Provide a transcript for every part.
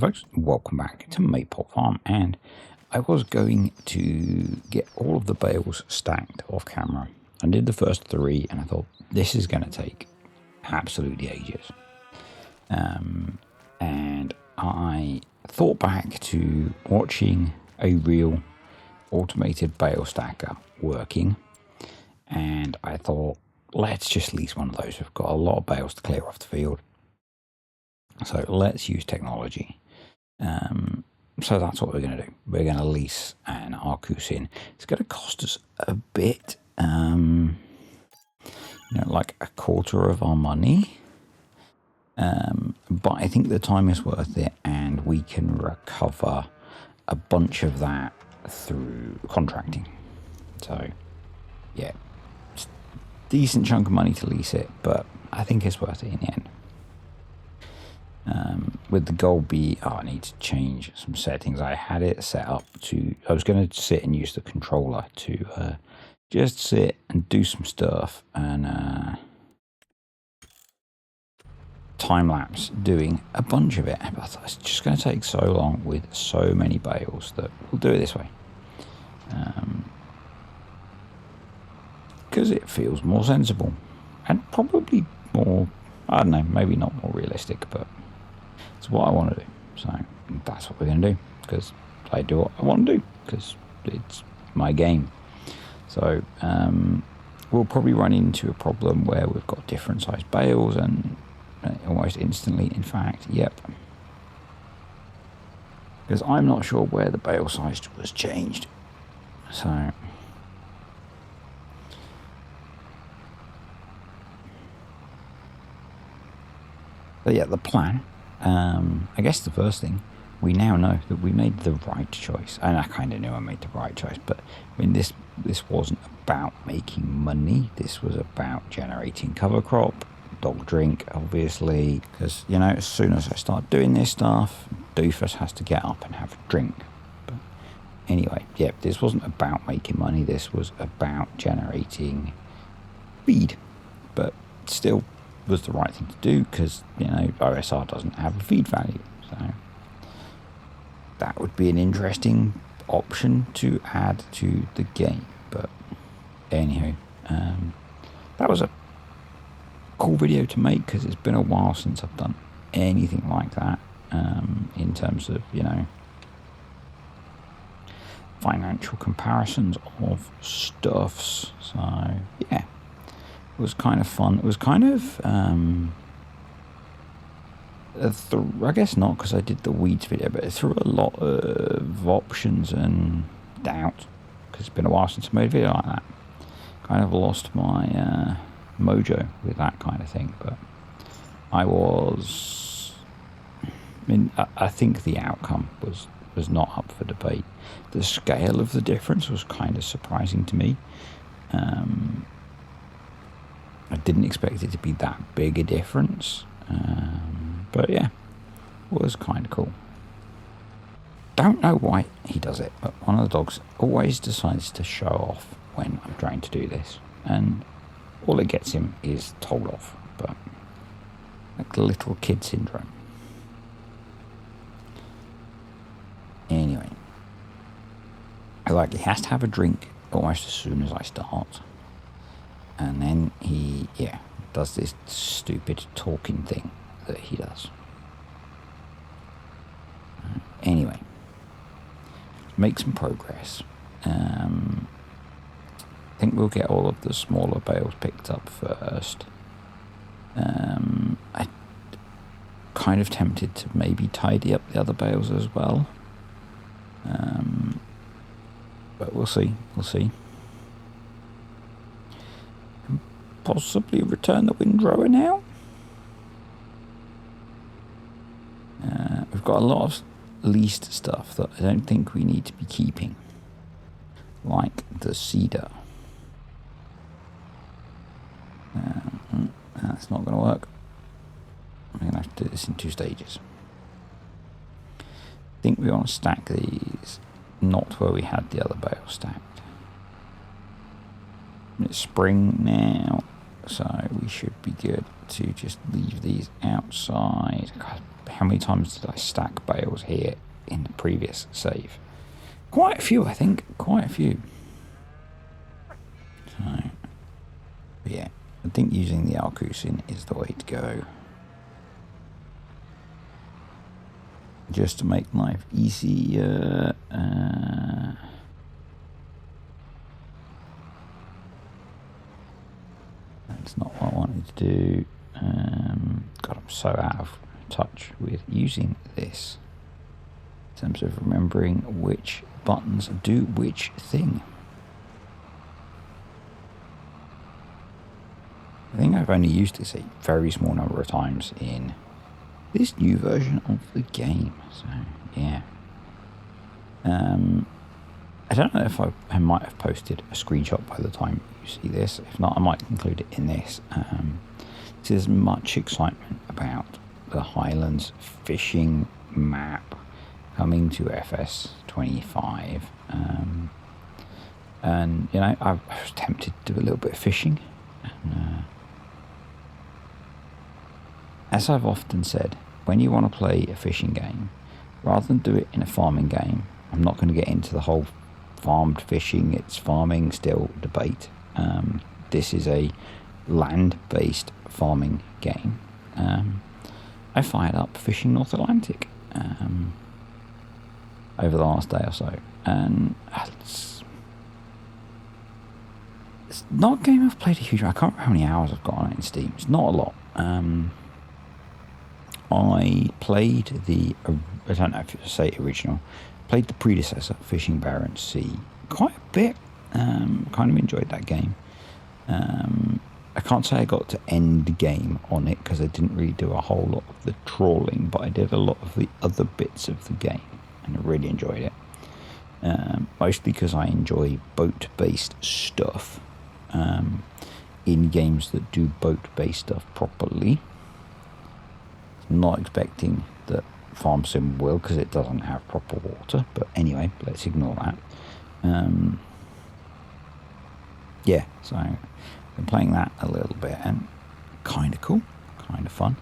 folks, welcome back to Maypole Farm, and I was going to get all of the bales stacked off camera. I did the first 3 and I thought this is going to take absolutely ages. And I thought back to watching a real automated bale stacker working, and I thought, let's just lease one of those. We've got a lot of bales to clear off the field, so let's use technology. So that's what we're going to do. We're going to lease an Arcus in. It's going to cost us a bit, like a quarter of our money. But I think the time is worth it, and we can recover a bunch of that through contracting. So, yeah, it's a decent chunk of money to lease it, but I think it's worth it in the end. With the goal be, I need to change some settings. I had it set up to, I was going to sit and use the controller to just sit and do some stuff and time lapse doing a bunch of it. But I thought it's just going to take so long with so many bales that we'll do it this way. Because it feels more sensible and probably more, I don't know, maybe not more realistic, but it's what I want to do. So that's what we're going to do, because I do what I want to do, because it's my game. So we'll probably run into a problem where we've got different size bales, and almost instantly, in fact, yep. Because I'm not sure where the bale size was changed. So yeah, the plan. I guess the first thing, we now know that we made the right choice, and I kind of knew I made the right choice. But I mean, this wasn't about making money. This was about generating cover crop, dog drink, obviously, because as soon as I start doing this stuff, Doofus has to get up and have a drink. But anyway, yeah, this wasn't about making money. This was about generating feed, but still was the right thing to do, because OSR doesn't have a feed value, so that would be an interesting option to add to the game. But anywho, that was a cool video to make, because it's been a while since I've done anything like that, in terms of financial comparisons of stuffs. So yeah, it was kind of fun. It was kind of, I guess not, because I did the weeds video, but it threw a lot of options and doubt, because it's been a while since I made a video like that. Kind of lost my mojo with that kind of thing, but I think the outcome was not up for debate. The scale of the difference was kind of surprising to me. I didn't expect it to be that big a difference, but yeah, it was kind of cool. Don't know why he does it, but one of the dogs always decides to show off when I'm trying to do this, and all it gets him is told off, but like little kid syndrome. Anyway, he has to have a drink almost as soon as I start. And then he, does this stupid talking thing that he does. Anyway, make some progress. I think we'll get all of the smaller bales picked up first. I'm kind of tempted to maybe tidy up the other bales as well. But we'll see. Possibly return the windrower now. We've got a lot of leased stuff that I don't think we need to be keeping, like the cedar. That's not going to work. I'm going to have to do this in 2 stages. I think we want to stack these not where we had the other bale stacked. It's spring now, so we should be good to just leave these outside. God, how many times did I stack bales here in the previous save? Quite a few, I think. Quite a few. So, yeah, I think using the Alcusin is the way to go. Just to make life easier. That's not what I wanted to do. God, I'm so out of touch with using this in terms of remembering which buttons do which thing. I think I've only used this a very small number of times in this new version of the game. So, yeah. I don't know if I might have posted a screenshot by the time you see this. If not, I might include it in this. There's much excitement about the Highlands fishing map coming to FS25. And, you know, I was tempted to do a little bit of fishing. And, as I've often said, when you want to play a fishing game, rather than do it in a farming game, I'm not going to get into the whole farmed fishing, it's farming still debate. This is a land-based farming game. I fired up Fishing North Atlantic over the last day or so, and it's not a game I've played a huge amount. I can't remember how many hours I've got on it in Steam. It's not a lot. I played I don't know if you say original, played the predecessor, Fishing Barents Sea, quite a bit. Kind of enjoyed that game. I can't say I got to end game on it because I didn't really do a whole lot of the trawling, but I did a lot of the other bits of the game and I really enjoyed it. Mostly because I enjoy boat-based stuff in games that do boat-based stuff properly. Not expecting that Farm Sim will, because it doesn't have proper water, but anyway, let's ignore that. Yeah, so I've been playing that a little bit and kind of cool, kind of fun.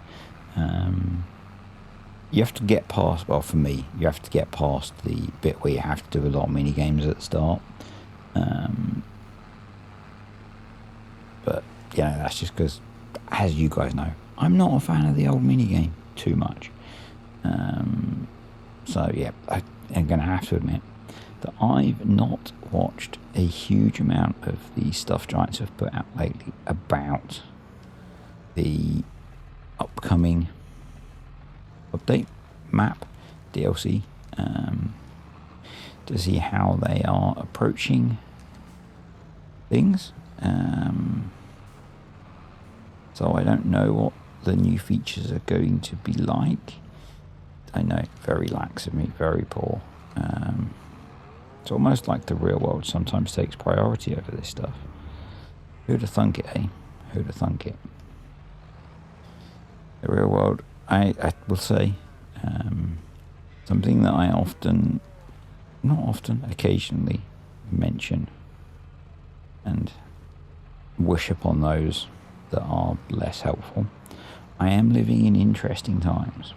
You have to get past, well, for me, you have to get past the bit where you have to do a lot of mini games at the start. But you know, that's just because, as you guys know, I'm not a fan of the old mini game too much. So yeah, I'm going to have to admit that I've not watched a huge amount of the stuff Giants have put out lately about the upcoming update, map, DLC, to see how they are approaching things. So I don't know what the new features are going to be like. I know, very lax of me, very poor. It's almost like the real world sometimes takes priority over this stuff. Who'd have thunk it, eh? Who'd have thunk it? The real world, I will say, something that I occasionally mention and wish upon those that are less helpful. I am living in interesting times.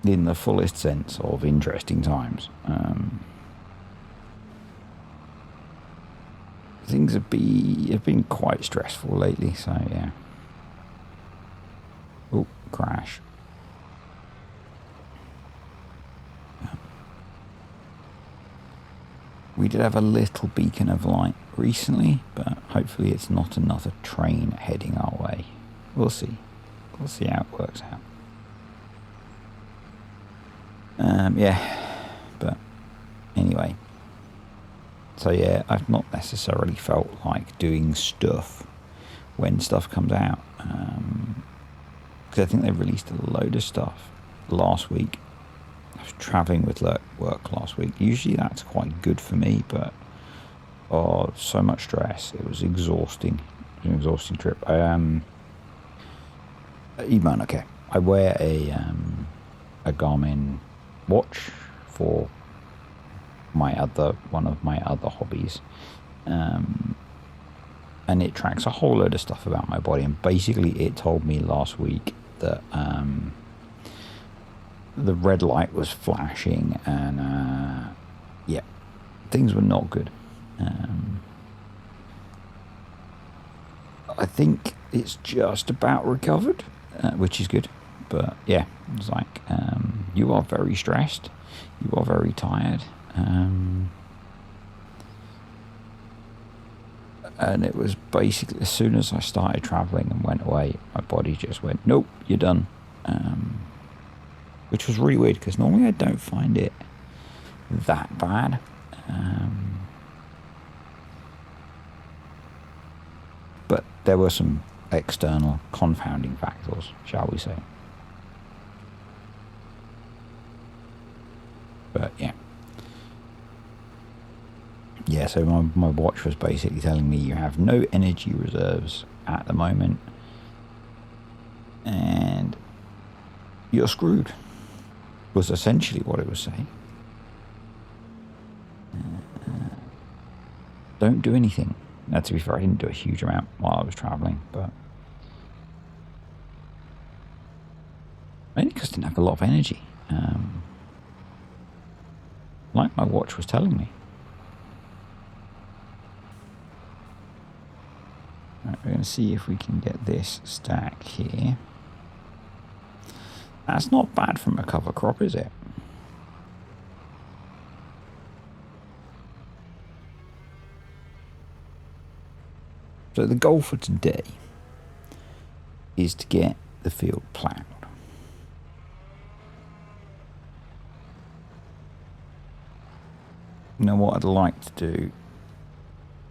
In the fullest sense of interesting times. Things have been quite stressful lately, so yeah. Oh, crash. We did have a little beacon of light recently, but hopefully it's not another train heading our way. We'll see. We'll see how it works out. Yeah, but anyway. So yeah, I've not necessarily felt like doing stuff when stuff comes out. Because I think they released a load of stuff last week. I was travelling with work last week. Usually that's quite good for me, but so much stress. It was exhausting. It was an exhausting trip. Even okay. I wear a Garmin watch for one of my other hobbies, and it tracks a whole load of stuff about my body. And basically it told me last week that the red light was flashing, and yeah, things were not good. I think it's just about recovered, which is good. But yeah, it's like, you are very stressed, you are very tired, and it was basically as soon as I started traveling and went away, my body just went, nope, you're done. Which was really weird, because normally I don't find it that bad. But there were some external confounding factors, shall we say. But yeah. Yeah, so my watch was basically telling me you have no energy reserves at the moment, and you're screwed, was essentially what it was saying. Don't do anything. Now, to be fair, I didn't do a huge amount while I was travelling, but mainly because I didn't have a lot of energy, like my watch was telling me. Right, we're going to see if we can get this stack here. That's not bad from a cover crop, is it? So the goal for today is to get the field ploughed. Now what I'd like to do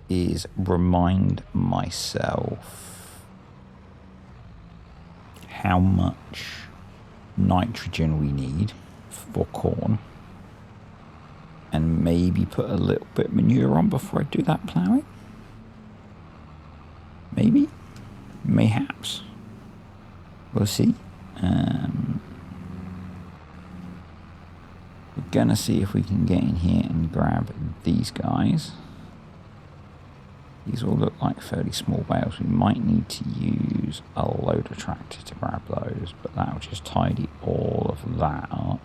is remind myself how much nitrogen we need for corn, and maybe put a little bit of manure on before I do that ploughing. Maybe, mayhaps, we'll see. We're gonna see if we can get in here and grab these guys. These all look like fairly small bales. We might need to use a loader tractor to grab those, but that'll just tidy all of that up.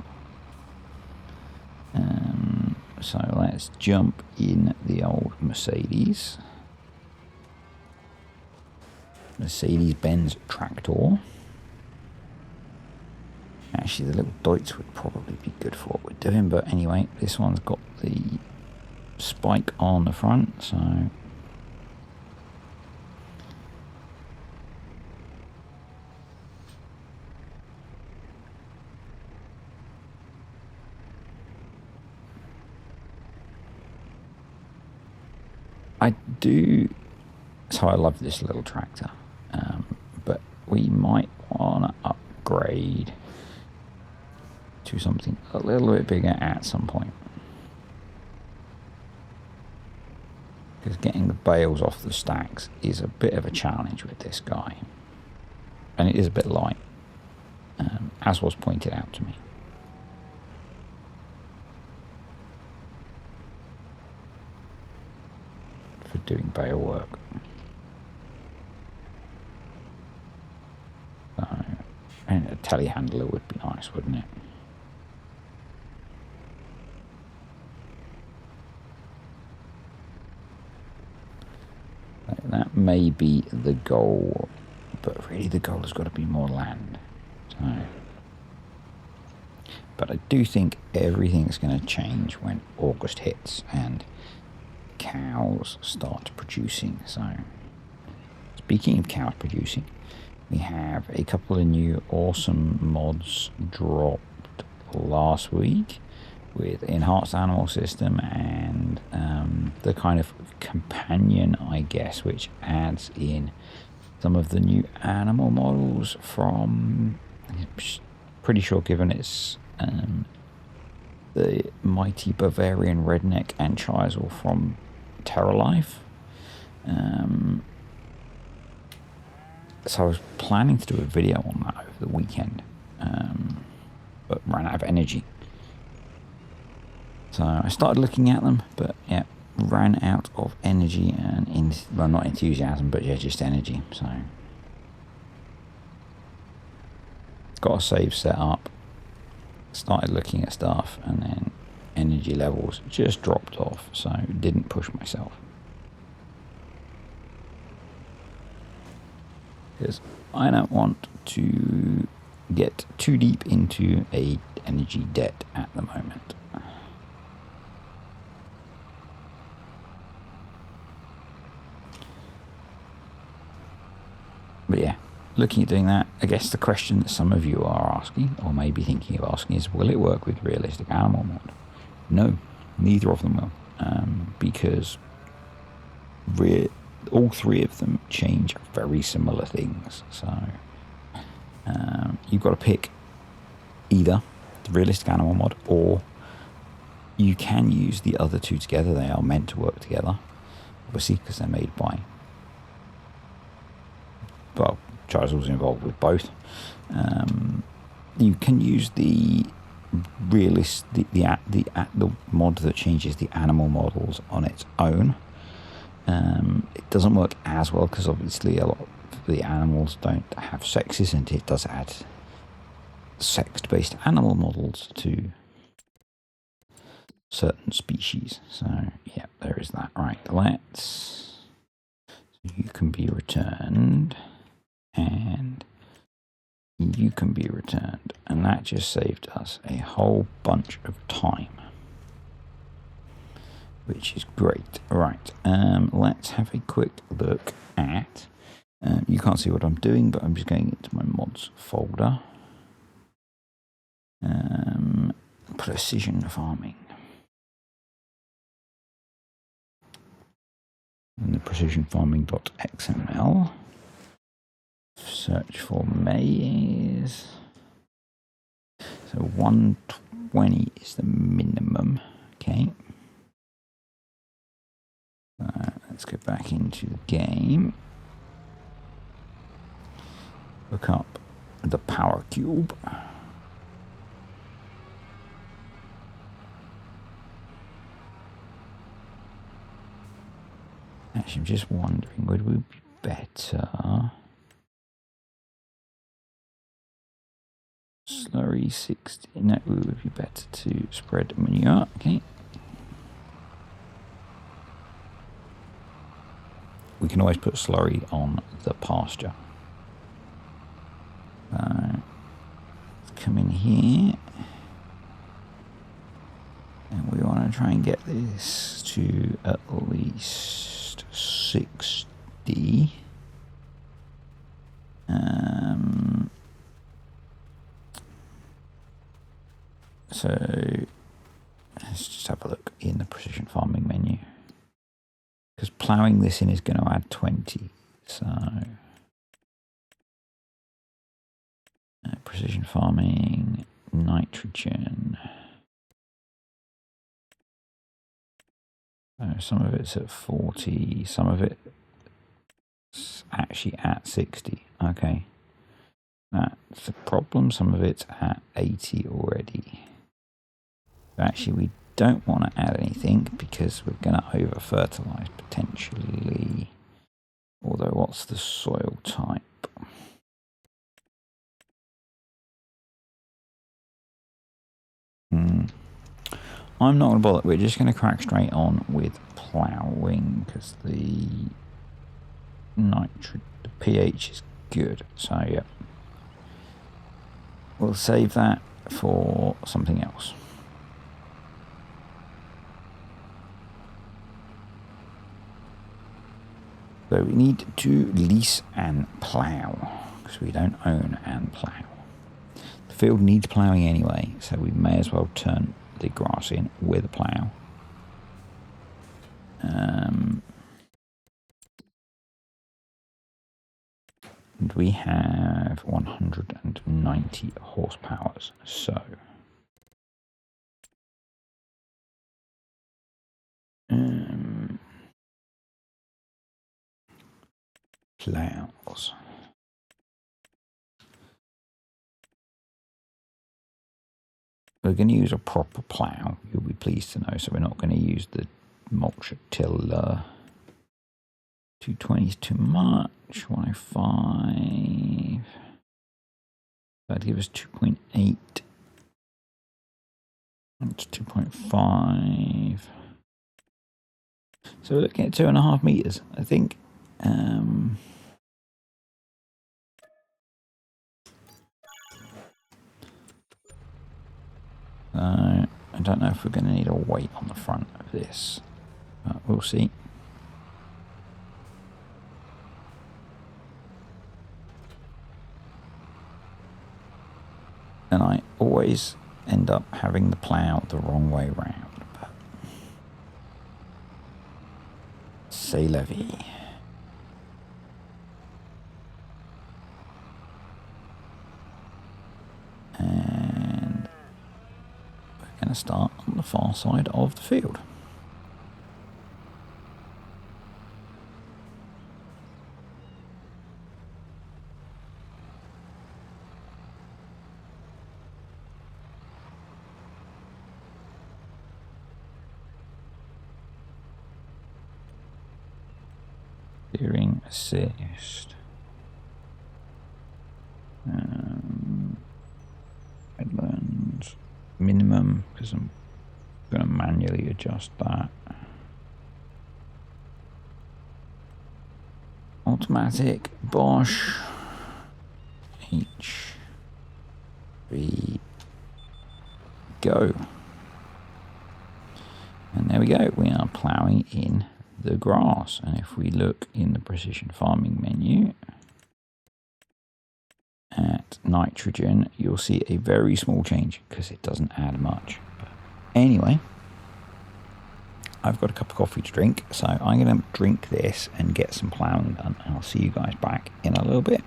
So let's jump in the old Mercedes. Mercedes-Benz tractor. Actually, the little Deutz would probably be good for what we're doing, but anyway, this one's got the spike on the front, so I love this little tractor, but we might want to upgrade to something a little bit bigger at some point, because getting the bales off the stacks is a bit of a challenge with this guy, and it is a bit light, as was pointed out to me. For doing bale work. So, and a telehandler would be nice, wouldn't it? So that may be the goal, but really the goal has got to be more land. So, but I do think everything's going to change when August hits and cows start producing. So speaking of cows producing, we have a couple of new awesome mods dropped last week with enhanced animal system and the kind of companion, I guess, which adds in some of the new animal models from, I'm pretty sure, given it's the mighty Bavarian Redneck and Chisel from Terra Life. So I was planning to do a video on that over the weekend, but ran out of energy. So I started looking at them, but yeah, ran out of energy and, well, not enthusiasm, but yeah, just energy. So, got a save set up, started looking at stuff, and then energy levels just dropped off, so didn't push myself. Because I don't want to get too deep into a energy debt at the moment. But yeah, looking at doing that, I guess the question that some of you are asking, or maybe thinking of asking, is will it work with realistic animal mod? No, neither of them will, because all three of them change very similar things. So you've got to pick either the realistic animal mod, or you can use the other two together. They are meant to work together, obviously, because they're made by, well, Charizard's involved with both. You can use the the mod that changes the animal models on its own. It doesn't work as well because obviously a lot of the animals don't have sexes, and it does add sex-based animal models to certain species. So yeah, there is that. Right, you can be returned, and you can be returned, and that just saved us a whole bunch of time, which is great. Right, let's have a quick look at, you can't see what I'm doing, but I'm just going into my mods folder. Precision farming. And the precisionfarming.xml. Search for maize. So 120 is the minimum. Okay. Let's go back into the game. Look up the power cube. Actually, I'm just wondering, would we be better? Slurry 60. No, it would be better to spread manure. Okay. We can always put slurry on the pasture. Let's come in here. And we want to try and get this to at least 60. So let's just have a look in the precision farming menu, because ploughing this in is going to add 20. So precision farming, nitrogen. Some of it's at 40, some of it's actually at 60. Okay, that's a problem. Some of it's at 80 already. Actually, we don't want to add anything because we're going to over fertilize potentially. Although, what's the soil type? I'm not going to bother. We're just going to crack straight on with ploughing because the pH is good. So yeah, we'll save that for something else. So we need to lease and plough because we don't own and plough. The field needs ploughing anyway, so we may as well turn the grass in with a plough. And we have 190 horsepower, so ploughs. We're going to use a proper plough, you'll be pleased to know, so we're not going to use the mulch till 220 is too much. 105. That'd give us 2.8. That's 2.5. So we're looking at 2.5 meters, I think. I don't know if we're going to need a weight on the front of this, but we'll see. And I always end up having the plough the wrong way round. But c'est la vie. And we're going to start on the far side of the field. Steering assist. Headlands minimum, because I'm going to manually adjust that. Automatic Bosch HV go. And there we go, we are ploughing in the grass. And if we look in the precision farming menu at nitrogen, you'll see a very small change because it doesn't add much. But anyway, I've got a cup of coffee to drink, so I'm going to drink this and get some ploughing done, and I'll see you guys back in a little bit.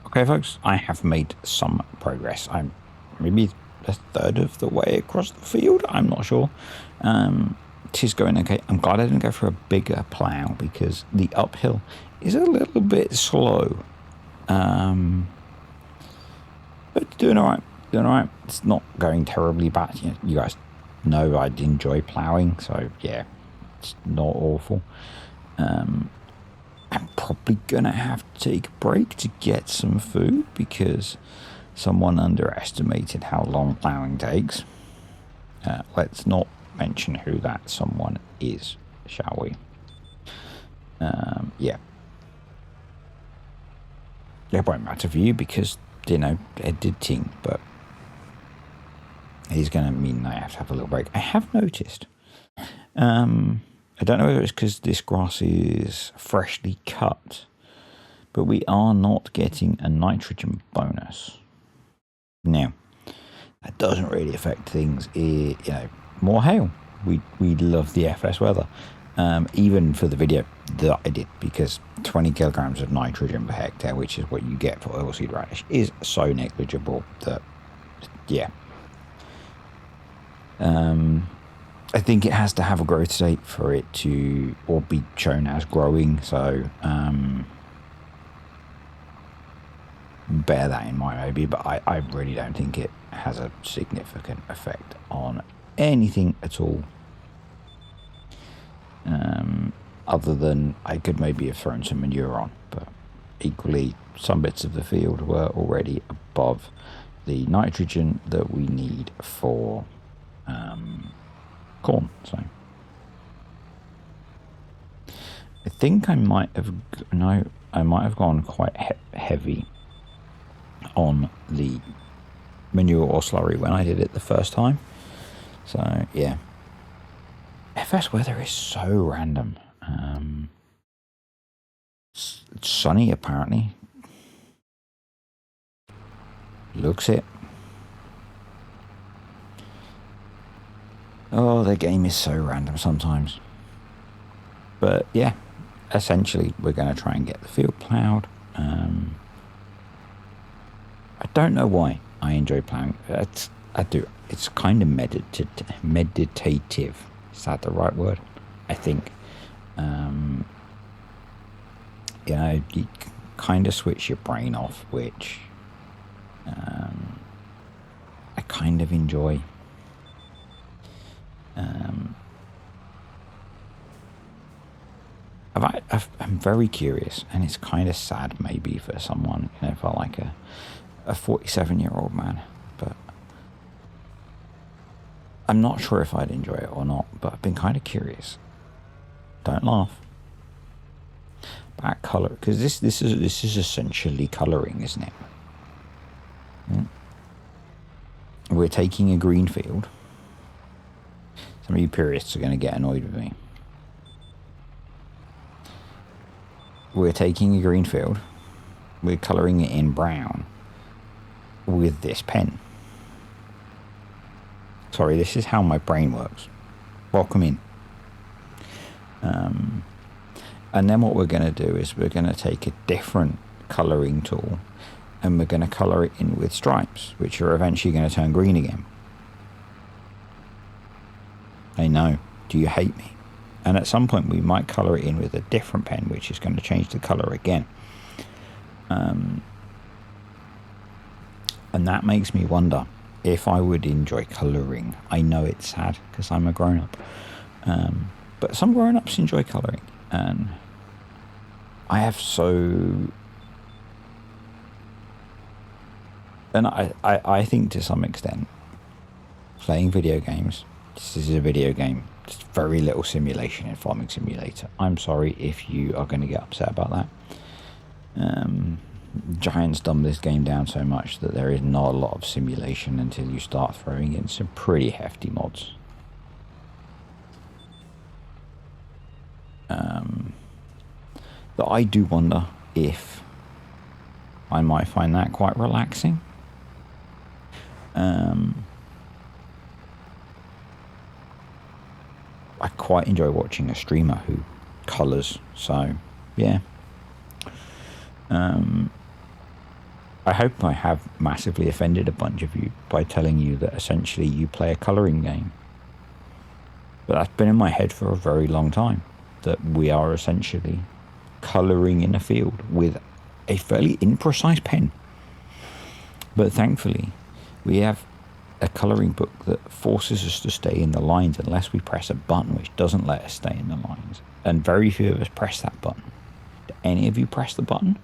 Okay folks, I have made some progress. I'm maybe a third of the way across the field, I'm not sure. It is going okay. I'm glad I didn't go for a bigger plough because the uphill is a little bit slow. But doing alright. It's not going terribly bad. You guys know I enjoy ploughing, so yeah, it's not awful. I'm probably gonna have to take a break to get some food because someone underestimated how long ploughing takes. Let's not mention who that someone is, shall we? Yeah. It won't matter for you because, editing, but he's going to mean I have to have a little break. I have noticed, I don't know whether it's because this grass is freshly cut, but we are not getting a nitrogen bonus. Now, that doesn't really affect things, more hail. We love the FS weather. Even for the video that I did, because 20 kilograms of nitrogen per hectare, which is what you get for oilseed radish, is so negligible that, yeah. I think it has to have a growth state for it to, or be shown as growing, so bear that in mind maybe, but I really don't think it has a significant effect on anything at all. Other than I could maybe have thrown some manure on, but equally some bits of the field were already above the nitrogen that we need for corn. So I think I might have gone quite heavy on the manure or slurry when I did it the first time. So yeah, FS weather is so random. It's sunny apparently. Looks it. Oh, the game is so random sometimes. But yeah, essentially we're going to try and get the field ploughed. I don't know why I enjoy ploughing. I do. It's kind of meditative. Is that the right word? I think. You kind of switch your brain off, which I kind of enjoy. I'm very curious, and it's kind of sad maybe for someone, you know, for like a 47-year-old man, but I'm not sure if I'd enjoy it or not, but I've been kind of curious. Don't laugh. About colour, because this is essentially colouring, isn't it? We're taking a green field. Some of you purists are going to get annoyed with me. We're taking a green field. We're colouring it in brown with this pen. Sorry, this is how my brain works. Welcome in. And then what we're going to do is we're going to take a different colouring tool and we're going to colour it in with stripes, which are eventually going to turn green again. I know. Do you hate me? And at some point we might colour it in with a different pen, which is going to change the colour again. And that makes me wonder if I would enjoy colouring. I know it's sad because I'm a grown-up. But some grown-ups enjoy colouring. And I have so... And I think to some extent, playing video games, this is a video game, just very little simulation in Farming Simulator. I'm sorry if you are going to get upset about that. Giants dumb this game down so much that there is not a lot of simulation until you start throwing in some pretty hefty mods. That I do wonder if I might find that quite relaxing. I quite enjoy watching a streamer who colours, so yeah. I hope I have massively offended a bunch of you by telling you that essentially you play a colouring game. But that's been in my head for a very long time, that we are essentially colouring in a field with a fairly imprecise pen. But thankfully, we have a colouring book that forces us to stay in the lines unless we press a button which doesn't let us stay in the lines. And very few of us press that button. Do any of you press the button?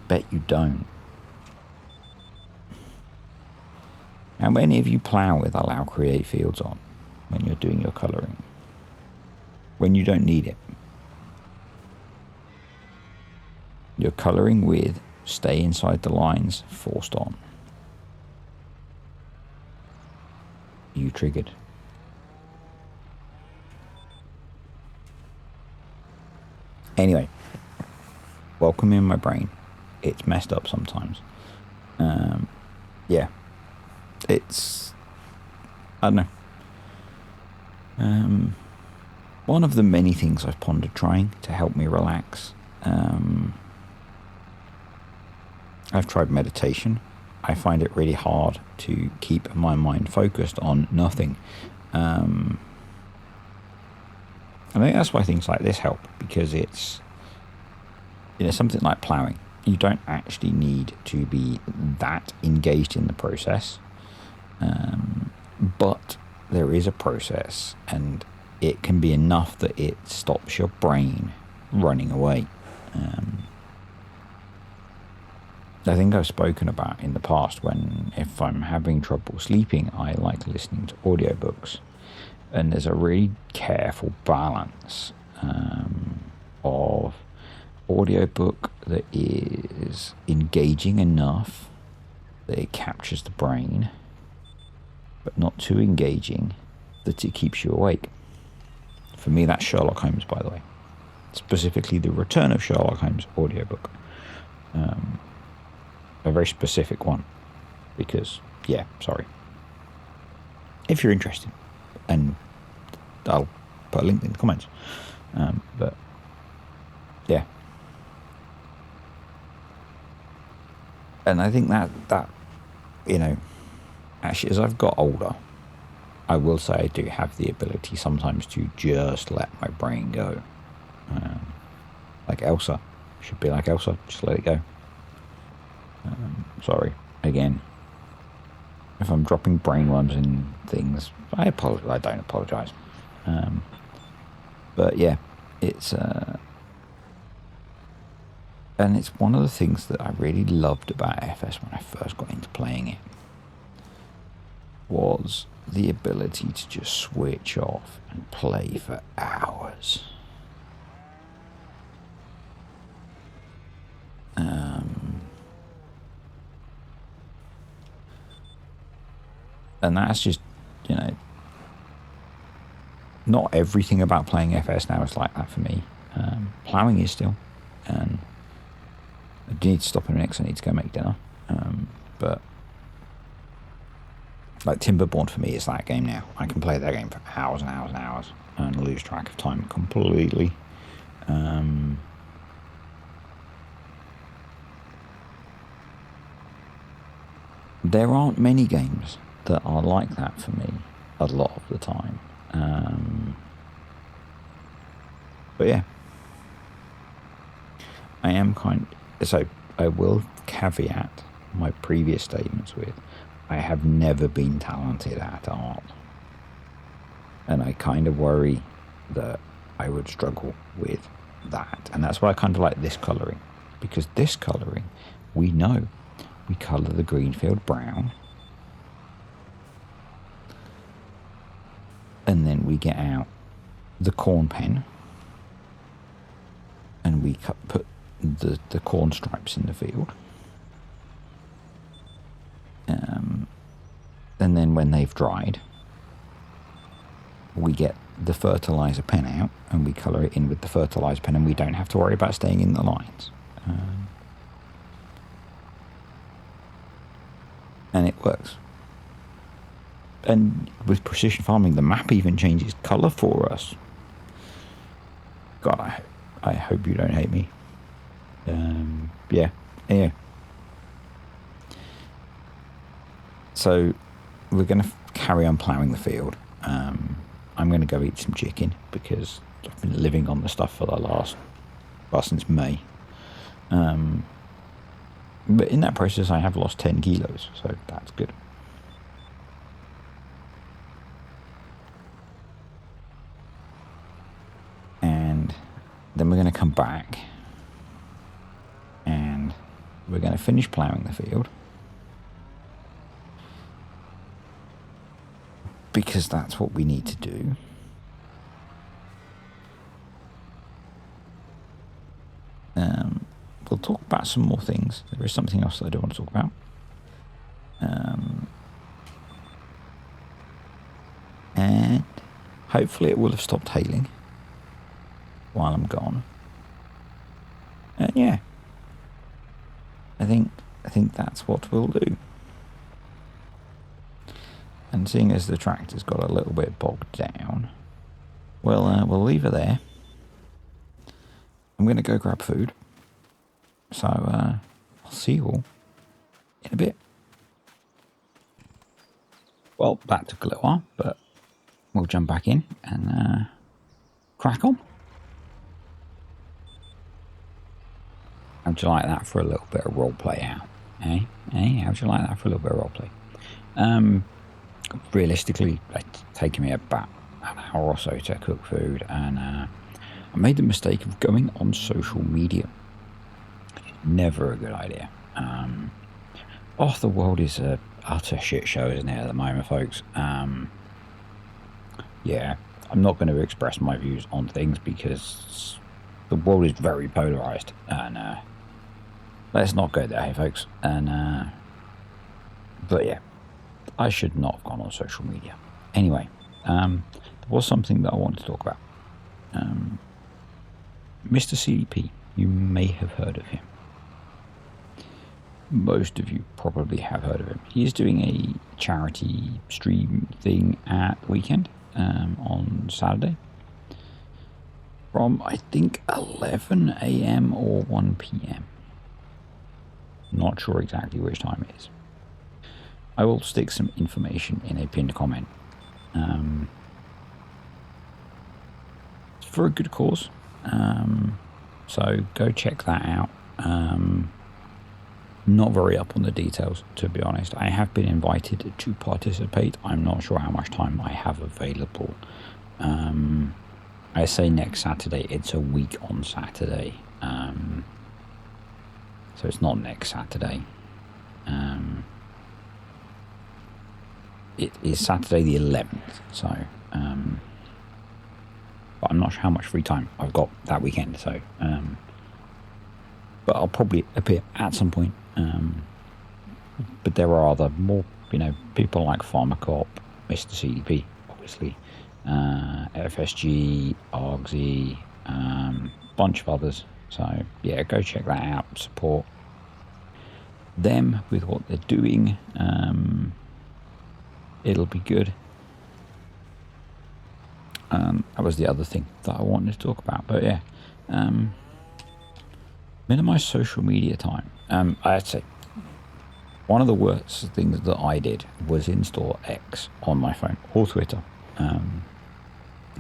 Bet you don't. How many of you plough with allow create fields on when you're doing your colouring? When you don't need it. You're colouring with stay inside the lines forced on. You triggered. Anyway, welcome in my brain. It's messed up sometimes. Yeah, it's, I don't know. One of the many things I've pondered trying to help me relax. I've tried meditation. I find it really hard to keep my mind focused on nothing. I think that's why things like this help, because it's, you know, something like ploughing. You don't actually need to be that engaged in the process, but there is a process, and it can be enough that it stops your brain running away. I think I've spoken about in the past when, if I'm having trouble sleeping, I like listening to audiobooks, and there's a really careful balance of audiobook that is engaging enough that it captures the brain, but not too engaging that it keeps you awake. For me, that's Sherlock Holmes, by the way. Specifically, the Return of Sherlock Holmes audiobook. A very specific one, because, yeah, sorry. If you're interested, and I'll put a link in the comments. But, yeah. And I think that, you know, actually, as I've got older, I will say I do have the ability sometimes to just let my brain go. Like Elsa. Should be like Elsa, just let it go. Sorry, again. If I'm dropping brain worms in things, I apologize. I don't apologize. But yeah, It's and it's one of the things that I really loved about FS when I first got into playing it, was the ability to just switch off and play for hours. And that's just, you know, not everything about playing FS now is like that for me. Ploughing is still, and I do need to stop in a minute because I need to go make dinner. But like Timberborn for me is that game now. I can play that game for hours and hours and hours and lose track of time completely. There aren't many games that are like that for me a lot of the time. But yeah, I am so I will caveat my previous statements with, I have never been talented at art, and I kind of worry that I would struggle with that. And that's why I kind of like this colouring, because this colouring, we know we colour the green field brown, and then we get out the corn pen and we put the corn stripes in the field. And then when they've dried, we get the fertilizer pen out and we colour it in with the fertilizer pen, and we don't have to worry about staying in the lines. And it works. And with precision farming, the map even changes colour for us. God, I hope you don't hate me. Yeah. So we're going to carry on ploughing the field. I'm going to go eat some chicken because I've been living on the stuff for since May. But in that process, I have lost 10 kilos, so that's good. And then we're going to come back and we're going to finish ploughing the field, because that's what we need to do. We'll talk about some more things. There is something else that I do want to talk about. And hopefully it will have stopped hailing while I'm gone. And yeah, I think that's what we'll do. And seeing as the tractor's got a little bit bogged down, we'll leave her there. I'm going to go grab food. So I'll see you all in a bit. Well, that took a little while, but we'll jump back in and crack on. How'd you like that for a little bit of role play out? Eh? How'd you like that for a little bit of role play? Realistically, it's taken me about an hour or so to cook food, and I made the mistake of going on social media. Never a good idea. The world is a utter shit show, isn't it, at the moment, folks? Yeah, I'm not going to express my views on things because the world is very polarized, and let's not go there, hey, folks. And but yeah, I should not have gone on social media. Anyway, there was something that I wanted to talk about. Mr. CDP, you may have heard of him. Most of you probably have heard of him. He is doing a charity stream thing at the weekend, on Saturday, from I think 11 AM or 1 PM. Not sure exactly which time it is. I will stick some information in a pinned comment. It's for a good cause, so go check that out. Not very up on the details, to be honest. I have been invited to participate. I'm not sure how much time I have available. I say next Saturday, it's a week on Saturday. So it's not next Saturday. It is Saturday the 11th. So, but I'm not sure how much free time I've got that weekend. So, but I'll probably appear at some point. But there are other more, people like Pharmacop, Mr. CDP, obviously, FSG, Argsy, bunch of others. So yeah, go check that out. Support them with what they're doing. It'll be good. That was the other thing that I wanted to talk about. But yeah, minimize social media time. I'd say one of the worst things that I did was install X on my phone or Twitter.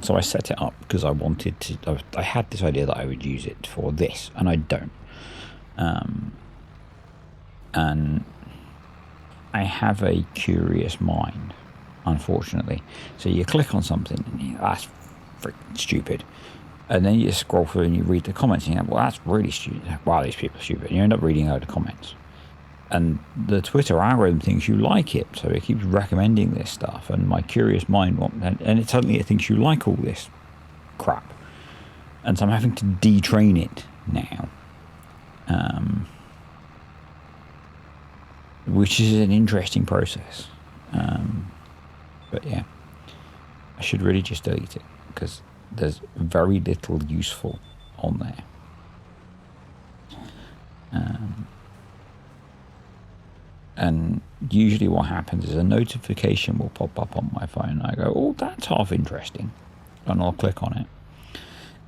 So I set it up because I wanted to. I had this idea that I would use it for this, and I don't. And I have a curious mind, unfortunately. So you click on something, and that's freaking stupid. And then you scroll through and you read the comments, and you go, well, that's really stupid. Wow, these people are stupid. And you end up reading out the comments. And the Twitter algorithm thinks you like it, so it keeps recommending this stuff. And my curious mind, and it suddenly it thinks you like all this crap. And so I'm having to detrain it now. Which is an interesting process. But yeah, I should really just delete it because there's very little useful on there. And usually what happens is a notification will pop up on my phone and I go, oh, that's half interesting. And I'll click on it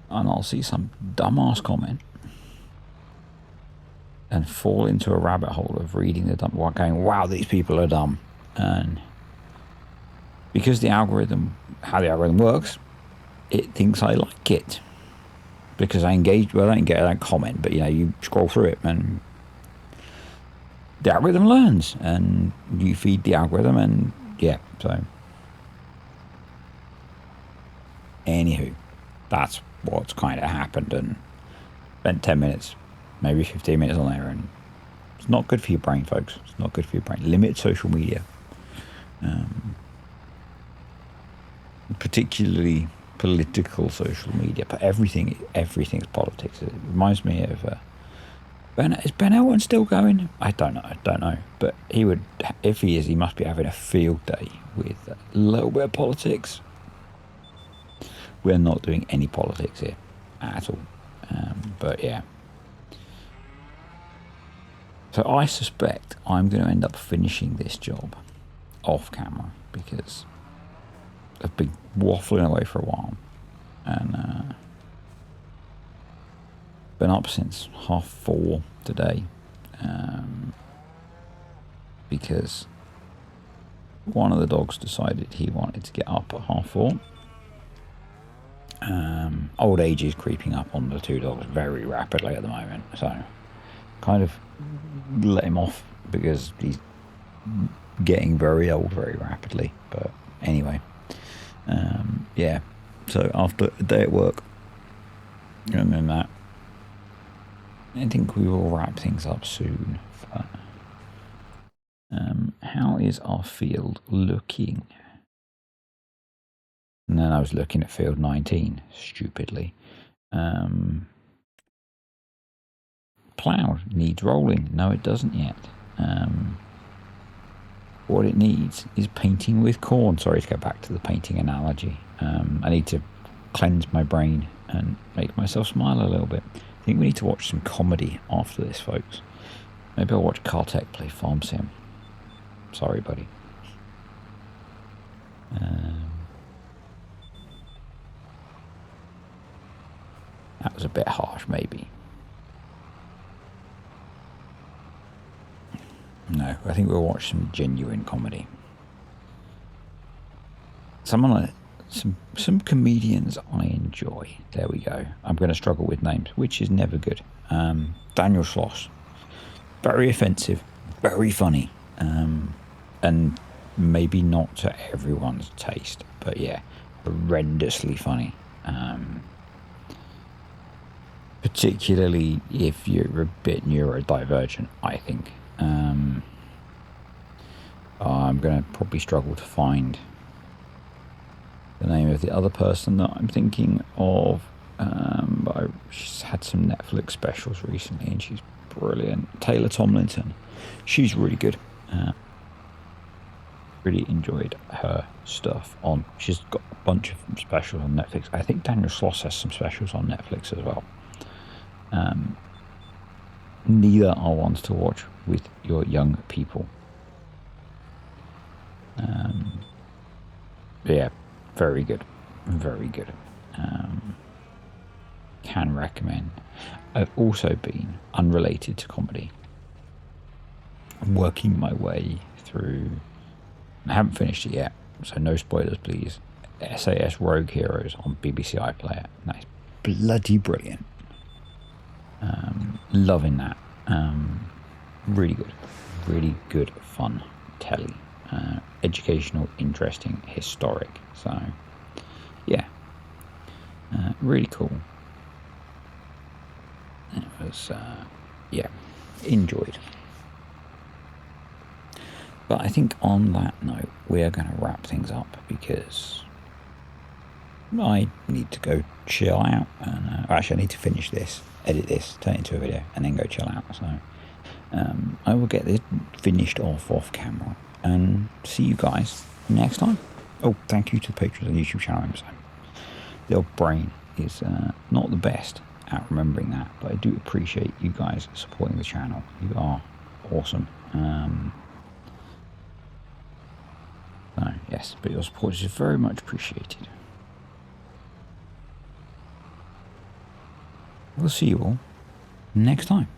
and I'll see some dumbass comment and fall into a rabbit hole of reading the dumb one, going, wow, these people are dumb. And because how the algorithm works, it thinks I like it. Because I engage, well, I don't comment, but you scroll through it and the algorithm learns and you feed the algorithm, and yeah, so anywho, that's what's kind of happened, and spent 10 minutes, maybe 15 minutes on there, and it's not good for your brain, folks. It's not good for your brain. Limit social media, particularly political social media, but everything's politics. It reminds me of is Ben Elton still going? I don't know. But he would, if he is, he must be having a field day with a little bit of politics. We're not doing any politics here at all. But yeah. So I suspect I'm going to end up finishing this job off camera because I've been waffling away for a while. And been up since 4:30 today, because one of the dogs decided he wanted to get up at 4:30. Old age is creeping up on the two dogs very rapidly at the moment, so kind of let him off because he's getting very old very rapidly. But anyway, yeah, so after a day at work and then that, I think we will wrap things up soon. But, how is our field looking? And then I was looking at field 19, stupidly. Ploughed needs rolling. No, it doesn't yet. What it needs is painting with corn. Sorry to go back to the painting analogy. I need to cleanse my brain and make myself smile a little bit. I think we need to watch some comedy after this, folks. Maybe I'll watch Kartek play Farm Sim. Sorry, buddy. That was a bit harsh, maybe. No, I think we'll watch some genuine comedy. Some comedians I enjoy. There we go. I'm going to struggle with names, which is never good. Daniel Schloss. Very offensive, very funny, and maybe not to everyone's taste, but yeah, horrendously funny. Particularly if you're a bit neurodivergent, I think. I'm going to probably struggle to find the name of the other person that I'm thinking of. But she's had some Netflix specials recently, and she's brilliant. Taylor Tomlinson. She's really good. Really enjoyed her stuff on. She's got a bunch of specials on Netflix. I think Daniel Sloss has some specials on Netflix as well. Neither are ones to watch with your young people. Yeah, very good. Very good. Can recommend. I've also been, unrelated to comedy, working my way through, I haven't finished it yet, so no spoilers please, SAS Rogue Heroes on BBC iPlayer. That's bloody brilliant. Loving that. Really good fun telly. Educational, interesting, historic. So yeah, really cool. It was yeah, enjoyed. But I think on that note, we are going to wrap things up because I need to go chill out. And actually, I need to finish this, edit this, turn it into a video, and then go chill out. So I will get this finished off camera and see you guys next time. Oh, thank you to the patrons on the YouTube channel. The old brain is not the best at remembering that, but I do appreciate you guys supporting the channel. You are awesome. So yes, but your support is very much appreciated. We'll see you all next time.